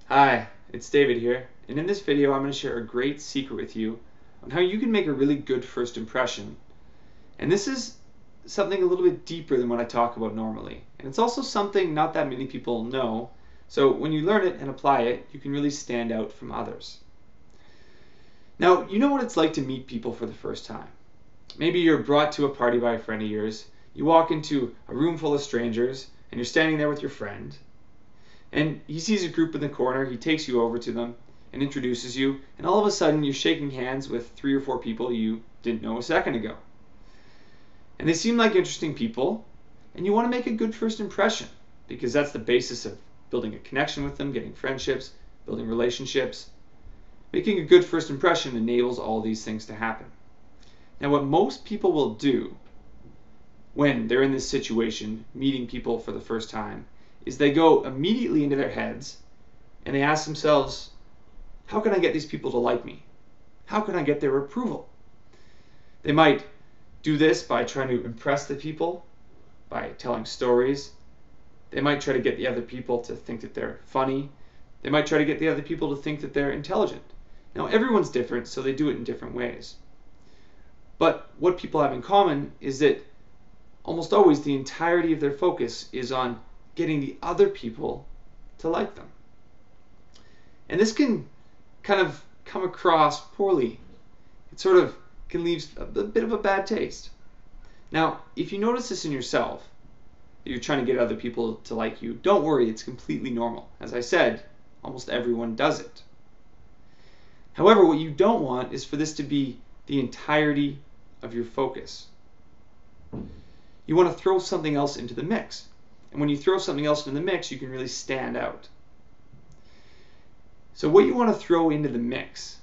Hi, it's David here, and in this video I'm going to share a great secret with you on how you can make a really good first impression. And this is something a little bit deeper than what I talk about normally, and it's also something not that many people know, so when you learn it and apply it, you can really stand out from others. Now, you know what it's like to meet people for the first time. Maybe you're brought to a party by a friend of yours, you walk into a room full of strangers, and you're standing there with your friend, and he sees a group in the corner, he takes you over to them and introduces you, and all of a sudden you're shaking hands with 3 or 4 people you didn't know a second ago. And they seem like interesting people, and you want to make a good first impression, because that's the basis of building a connection with them, getting friendships, building relationships. Making a good first impression enables all these things to happen. Now, what most people will do when they're in this situation, meeting people for the first time, is they go immediately into their heads and they ask themselves, how can I get these people to like me? How can I get their approval? They might do this by trying to impress the people, by telling stories. They might try to get the other people to think that they're funny. They might try to get the other people to think that they're intelligent. Now, everyone's different, so they do it in different ways. But what people have in common is that almost always the entirety of their focus is on getting the other people to like them. And this can kind of come across poorly. It sort of can leave a bit of a bad taste. Now, if you notice this in yourself, that you're trying to get other people to like you, don't worry, it's completely normal. As I said, almost everyone does it. However, what you don't want is for this to be the entirety of your focus. You want to throw something else into the mix. And when you throw something else into the mix, you can really stand out. So what you want to throw into the mix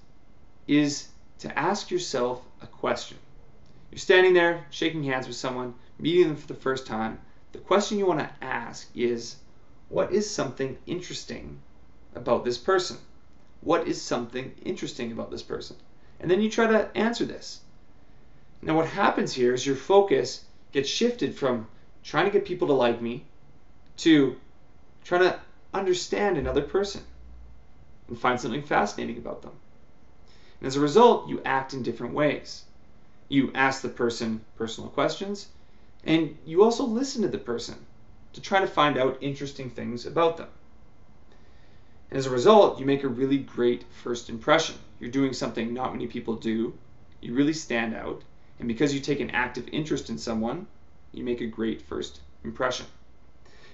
is to ask yourself a question. You're standing there, shaking hands with someone, meeting them for the first time. The question you want to ask is, what is something interesting about this person? What is something interesting about this person? And then you try to answer this. Now what happens here is your focus gets shifted from trying to get people to like me to trying to understand another person and find something fascinating about them. And as a result, you act in different ways. You ask the person personal questions, and you also listen to the person to try to find out interesting things about them. And as a result, you make a really great first impression. You're doing something not many people do. You really stand out. And because you take an active interest in someone, you make a great first impression.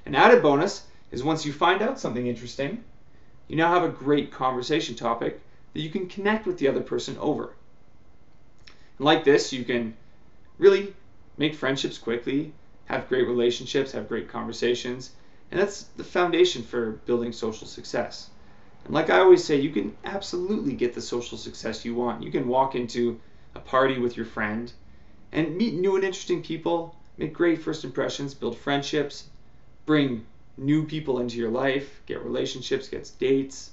An added bonus is once you find out something interesting, you now have a great conversation topic that you can connect with the other person over. And like this, you can really make friendships quickly, have great relationships, have great conversations, and that's the foundation for building social success. And like I always say, you can absolutely get the social success you want. You can walk into a party with your friend and meet new and interesting people, make great first impressions, build friendships, bring new people into your life, get relationships, get dates.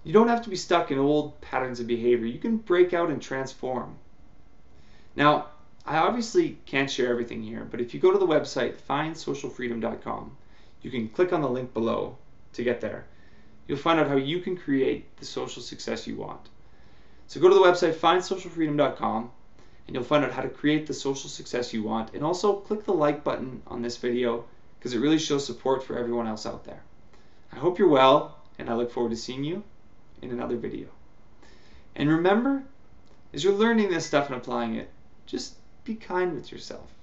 You don't have to be stuck in old patterns of behavior. You can break out and transform. Now, I obviously can't share everything here, but if you go to the website findsocialfreedom.com, you can click on the link below to get there. You'll find out how you can create the social success you want. So go to the website findsocialfreedom.com and you'll find out how to create the social success you want, and also click the like button on this video because it really shows support for everyone else out there. I hope you're well, and I look forward to seeing you in another video. And remember, as you're learning this stuff and applying it, just be kind with yourself.